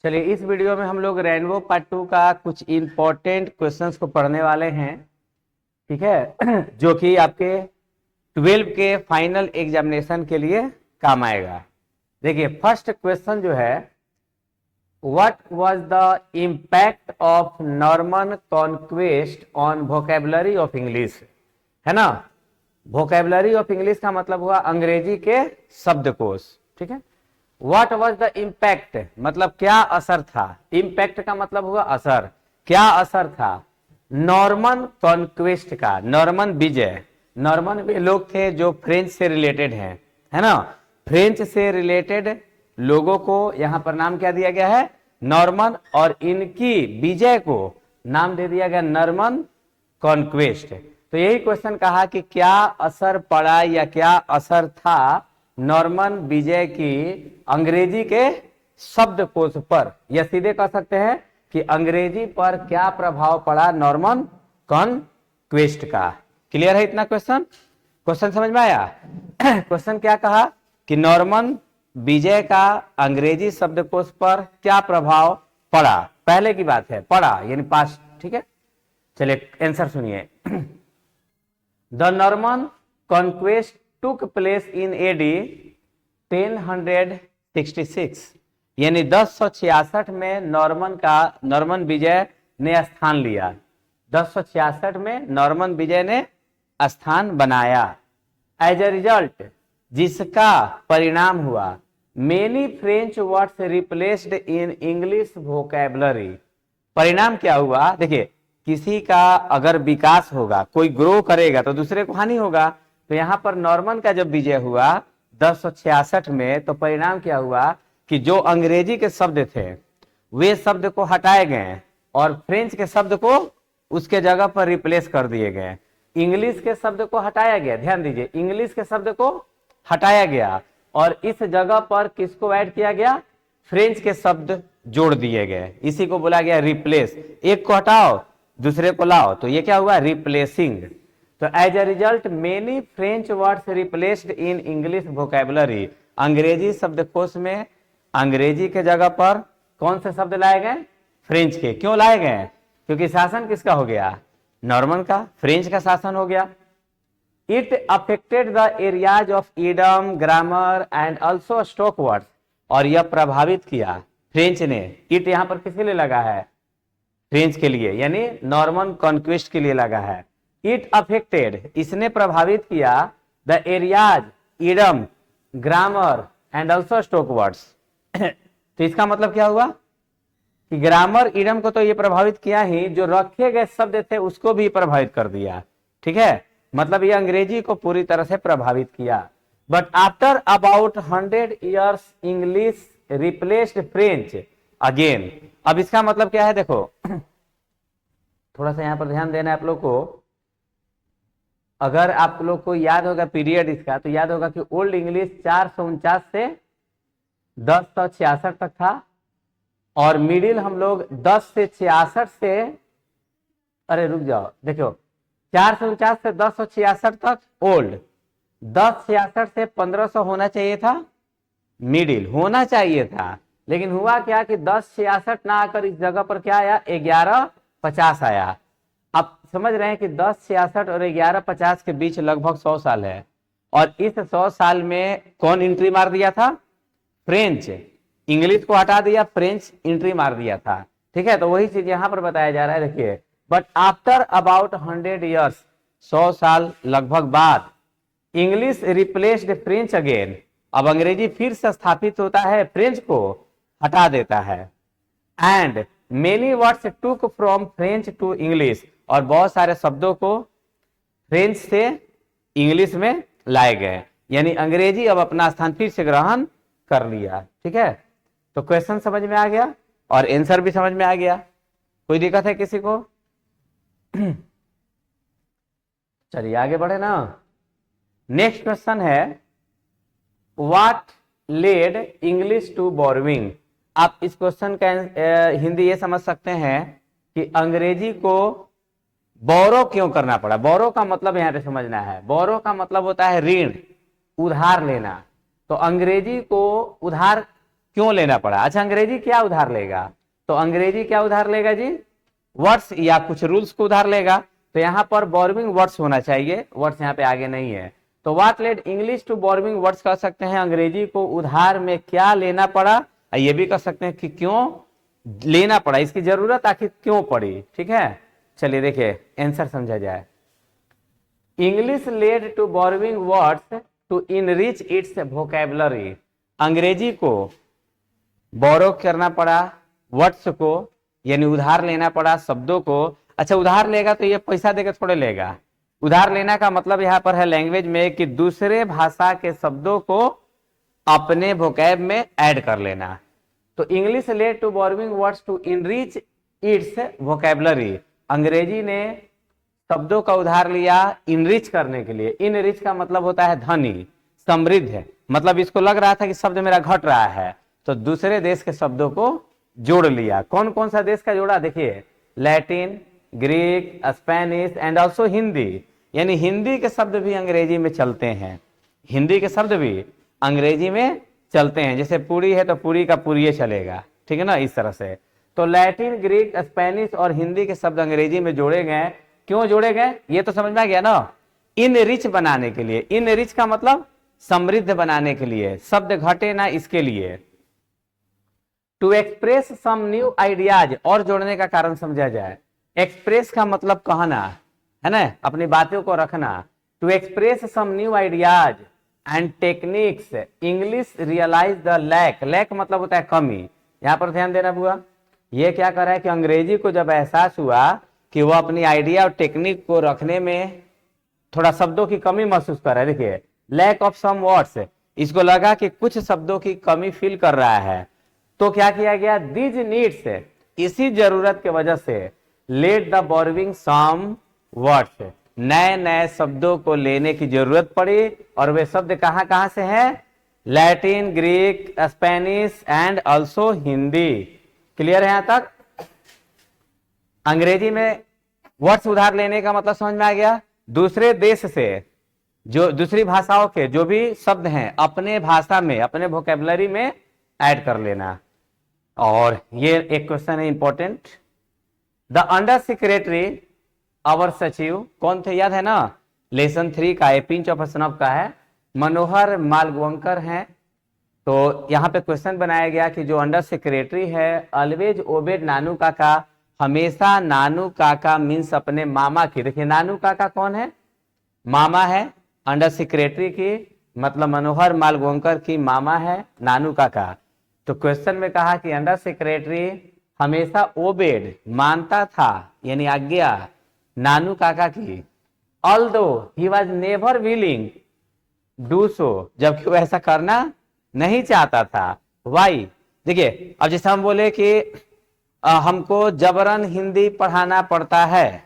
चलिए इस वीडियो में हम लोग रेनबो पार्ट 2 का कुछ इंपॉर्टेंट क्वेश्चंस को पढ़ने वाले हैं। ठीक है जो कि आपके 12 के फाइनल एग्जामिनेशन के लिए काम आएगा। देखिए फर्स्ट क्वेश्चन जो है, what was the impact of Norman conquest on vocabulary of English, है ना। वोकेबलरी ऑफ इंग्लिश का मतलब हुआ अंग्रेजी के शब्दकोश। ठीक है, व्हाट वाज द इम्पैक्ट मतलब क्या असर था। इम्पैक्ट का मतलब हुआ असर, क्या असर था नॉर्मन कॉन्क्वेस्ट का। नॉर्मन विजय, नॉर्मन वे लोग थे जो फ्रेंच से रिलेटेड हैं, है ना। फ्रेंच से रिलेटेड लोगों को यहां पर नाम क्या दिया गया है, नॉर्मन, और इनकी विजय को नाम दे दिया गया नॉर्मन कॉन्क्वेस्ट। तो यही क्वेश्चन कहा कि क्या असर पड़ा या क्या असर था नॉर्मन विजय की अंग्रेजी के शब्दकोश पर, या सीधे कह सकते हैं कि अंग्रेजी पर क्या प्रभाव पड़ा नॉर्मन कॉन्क्वेस्ट का। क्लियर है इतना क्वेश्चन? क्वेश्चन समझ में आया? क्वेश्चन क्या कहा कि नॉर्मन विजय का अंग्रेजी शब्दकोश पर क्या प्रभाव पड़ा। पहले की बात है, पड़ा यानी पास्ट। ठीक है, चलिए आंसर सुनिए। The Norman conquest took place in AD 1066, यानी 1066 में नॉर्मन विजय ने स्थान लिया। 1066 में नॉर्मन विजय ने स्थान बनाया। एज ए रिजल्ट, जिसका परिणाम हुआ, many French words replaced in English vocabulary. परिणाम क्या हुआ? देखिए किसी का अगर विकास होगा, कोई ग्रो करेगा तो दूसरे को हानि होगा। तो यहां पर नॉर्मन का जब विजय हुआ 1066 में, तो परिणाम क्या हुआ कि जो अंग्रेजी के शब्द थे वे शब्द को हटाए गए और फ्रेंच के शब्द को उसके जगह पर रिप्लेस कर दिए गए। इंग्लिश के शब्द को हटाया गया, ध्यान दीजिए, इंग्लिश के शब्द को हटाया गया और इस जगह पर किसको ऐड किया गया, फ्रेंच के शब्द जोड़ दिए गए। इसी को बोला गया रिप्लेस। एक को हटाओ दूसरे को लाओ, तो ये क्या हुआ, रिप्लेसिंग। तो as a result many French words replaced in English vocabulary. अंग्रेजी शब्दकोश में अंग्रेजी के जगह पर कौन से शब्द लाए गए, फ्रेंच के। क्यों लाए गए? क्योंकि शासन किसका हो गया, नॉर्मन का, फ्रेंच का शासन हो गया। It affected the areas of idem, grammar and also stock words, और यह प्रभावित किया फ्रेंच ने। इट यहां पर किसके लिए लगा है, फ्रेंच के लिए, यानी नॉर्मन कॉन्क्वेस्ट के लिए लगा है। इट अफेक्टेड, इसने प्रभावित किया, the areas, idem, grammar and also stock words. तो इसका मतलब क्या हुआ कि ग्रामर, इडम को तो ये प्रभावित किया ही, जो रखे गए शब्द थे उसको भी प्रभावित कर दिया। ठीक है, मतलब ये अंग्रेजी को पूरी तरह से प्रभावित किया। But after about 100 years English replaced French again. अब इसका मतलब क्या है, देखो थोड़ा सा यहां पर ध्यान देना है आप लोग को। अगर आप लोग को याद होगा पीरियड इसका, तो याद होगा कि ओल्ड इंग्लिश 449 से 1066 तक था, और मिडिल हम लोग 10 से 66 से, अरे रुक जाओ, देखो 449 से 1066 तक ओल्ड, 1066 से 1500 होना चाहिए था मिडिल, होना चाहिए था। लेकिन हुआ क्या कि 1066 ना आकर इस जगह पर क्या आया, 1150 आया। अब समझ रहे हैं कि 1066 और 1150 के बीच लगभग 100 साल है, और इस 100 साल में कौन एंट्री मार दिया था, फ्रेंच। इंग्लिश को हटा दिया, फ्रेंच एंट्री मार दिया था। ठीक है, तो वही चीज यहां पर बताया जा रहा है। देखिए, बट आफ्टर अबाउट 100 ईयर्स, 100 साल लगभग बाद, इंग्लिश रिप्लेस्ड फ्रेंच अगेन। अब अंग्रेजी फिर से स्थापित होता है, फ्रेंच को हटा देता है। And many words took from French to English, और बहुत सारे शब्दों को फ्रेंच से इंग्लिश में लाए गए, यानी अंग्रेजी अब अपना स्थान फिर से ग्रहण कर लिया। ठीक है, तो क्वेश्चन समझ में आ गया और आंसर भी समझ में आ गया। कोई दिक्कत है किसी को? चलिए आगे बढ़े ना। नेक्स्ट क्वेश्चन है, what led English to borrowing. आप इस क्वेश्चन का हिंदी ये समझ सकते हैं कि अंग्रेजी को बोरो क्यों करना पड़ा। बोरो का मतलब यहां पे समझना है, बोरो का मतलब होता है ऋण, उधार लेना। तो अंग्रेजी को उधार क्यों लेना पड़ा। अच्छा अंग्रेजी क्या उधार लेगा, तो अंग्रेजी क्या उधार लेगा जी, वर्ड्स या कुछ रूल्स को उधार लेगा। तो यहाँ पर बोरोइंग वर्ड्स होना चाहिए, वर्ड्स यहाँ पे आगे नहीं है। तो what led English to borrowing words कह सकते हैं, अंग्रेजी को उधार में क्या लेना पड़ा। ये भी कह सकते हैं कि क्यों लेना पड़ा, इसकी जरूरत आखिर क्यों पड़ी। ठीक है, चलिए देखिए आंसर समझा जाए। English led to borrowing words to enrich its vocabulary, अंग्रेजी को बोरो करना पड़ा वर्ड्स को, यानी उधार लेना पड़ा शब्दों को। अच्छा उधार लेगा तो ये पैसा देकर थोड़े लेगा, उधार लेना का मतलब यहाँ पर है लैंग्वेज में कि दूसरे भाषा के शब्दों को अपने वोकैब में ऐड कर लेना। तो English led to borrowing words to enrich its vocabulary, अंग्रेजी ने शब्दों का उधार लिया इनरिच करने के लिए। इनरिच का मतलब होता है धनी, समृद्ध है, मतलब इसको लग रहा था कि शब्द मेरा घट रहा है, तो दूसरे देश के शब्दों को जोड़ लिया। कौन कौन सा देश का जोड़ा, देखिए Latin, Greek, Spanish and also Hindi, यानी हिंदी के शब्द भी अंग्रेजी में चलते हैं, हिंदी के शब्द भी अंग्रेजी में चलते हैं। जैसे पूरी है तो पूरी का पूरी चलेगा, ठीक है ना, इस तरह से। तो लैटिन, ग्रीक, स्पेनिश और हिंदी के शब्द अंग्रेजी में जोड़े गए। क्यों जोड़े गए, ये तो समझ में आ गया ना, इन रिच बनाने के लिए। इन रिच का मतलब समृद्ध बनाने के लिए, शब्द घटे ना इसके लिए। To express some new ideas, और जोड़ने का कारण समझा जाए। एक्सप्रेस का मतलब कहना है ना, अपनी बातों को रखना। To express some new ideas and techniques English realize the lack, lack मतलब होता है कमी। यहां पर ध्यान देना बुआ, ये क्या कर रहा है कि अंग्रेजी को जब एहसास हुआ कि वो अपनी आइडिया और टेक्निक को रखने में थोड़ा शब्दों की कमी महसूस कर रहा है। देखिए लैक ऑफ सम वर्ड्स, इसको लगा कि कुछ शब्दों की कमी फील कर रहा है, तो क्या किया गया, दीज नीड्स, इसी जरूरत की वजह से let the borrowing some words, नए नए शब्दों को लेने की जरूरत पड़ी। और वे शब्द कहां कहां से हैं, Latin, Greek, Spanish and also Hindi. Clear है यहां तक। अंग्रेजी में वर्ड्स उधार लेने का मतलब समझ में आ गया, दूसरे देश से, जो दूसरी भाषाओं के जो भी शब्द हैं अपने भाषा में, अपने वोकैबुलरी में ऐड कर लेना। और ये एक क्वेश्चन है इंपॉर्टेंट, द अंडर सेक्रेटरी अवर सचिव कौन थे, याद है ना, लेसन 3 का है, पिंच ऑफ स्नफ का है, मनोहर मालगोंकर हैं। तो यहाँ पे क्वेश्चन बनाया गया कि जो अंडर सेक्रेटरी है ऑलवेज ओबेड नानू काका, हमेशा नानू काका मीन्स अपने मामा की। देखिए नानू काका कौन है, मामा है अंडर सेक्रेटरी की, मतलब मनोहर मालगोंकर की मामा है नानू काका। तो क्वेश्चन में कहा कि अंडर सेक्रेटरी हमेशा ओबेड मानता था, यानी आज्ञा नानू काका की, although he was never willing do सो, जबकि वो ऐसा करना नहीं चाहता था। वाई, देखिए अब जैसे हम बोले कि हमको जबरन हिंदी पढ़ाना पड़ता है,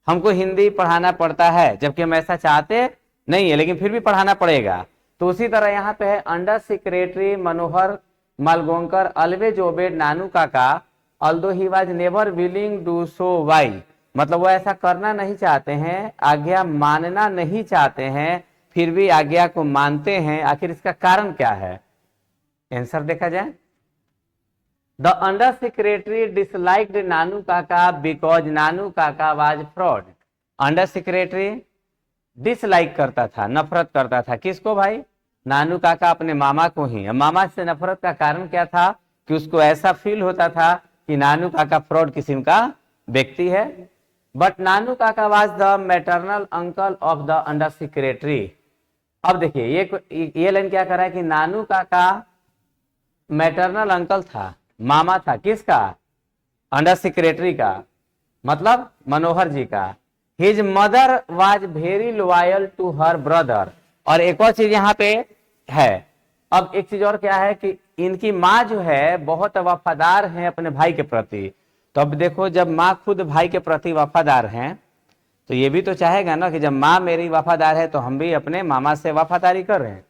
हमको हिंदी पढ़ाना पड़ता है, जबकि हम ऐसा चाहते नहीं है लेकिन फिर भी पढ़ाना पड़ेगा। तो उसी तरह यहाँ पे है under secretary Manohar Malgonkar always obeyed Nanu Kaka although he was never willing do so. Why, मतलब वो ऐसा करना नहीं चाहते हैं, आज्ञा मानना नहीं चाहते हैं, फिर भी आज्ञा को मानते हैं। आखिर इसका कारण क्या है, आंसर देखा जाए। The under secretary disliked Nanu Kaka because नानू काका was fraud. Under secretary dislike करता था, नफरत करता था, किसको भाई, नानू काका अपने मामा को ही। मामा से नफरत का कारण क्या था कि उसको ऐसा फील होता था कि नानू काका फ्रॉड किस्म का व्यक्ति है। बट नानू काका was the maternal uncle of the under secretary. अब देखिए ये लाइन क्या कर रहा है कि नानू काका मैटरनल अंकल था, मामा था, किसका, अंडर सेक्रेटरी का, मतलब मनोहर जी का। His mother was very loyal to her brother. और एक और चीज यहाँ पे है, अब एक चीज और क्या है कि इनकी माँ जो है बहुत वफादार है अपने भाई के प्रति। तो अब देखो जब माँ खुद भाई के प्रति वफादार हैं तो ये भी तो चाहेगा ना कि जब माँ मेरी वफादार है तो हम भी अपने मामा से वफादारी कर रहे हैं।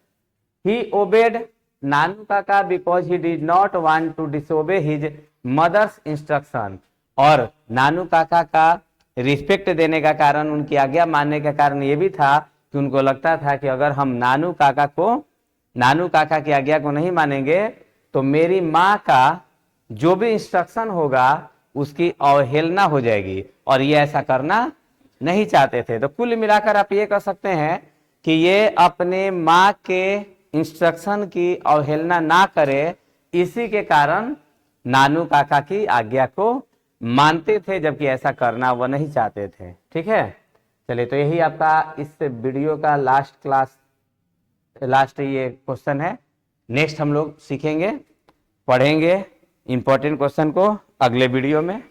ही obeyed Nanu Kaka because he did not want to disobey his mother's instruction. और नानू काका का रिस्पेक्ट देने का कारण, उनकी आज्ञा मानने का कारण ये भी था कि उनको लगता था कि अगर हम नानू काका की आज्ञा को नहीं मानेंगे तो मेरी माँ का जो भी इंस्ट्रक्शन होगा उसकी अवहेलना हो जाएगी, और ये ऐसा करना नहीं चाहते थे। तो कुल मिलाकर आप ये कह सकते हैं कि ये अपने माँ के इंस्ट्रक्शन की अवहेलना ना करे, इसी के कारण नानू काका की आज्ञा को मानते थे, जबकि ऐसा करना वो नहीं चाहते थे। ठीक है, चलिए, तो यही आपका इस वीडियो का लास्ट ये क्वेश्चन है। नेक्स्ट हम लोग सीखेंगे, पढ़ेंगे इंपॉर्टेंट क्वेश्चन को अगले वीडियो में।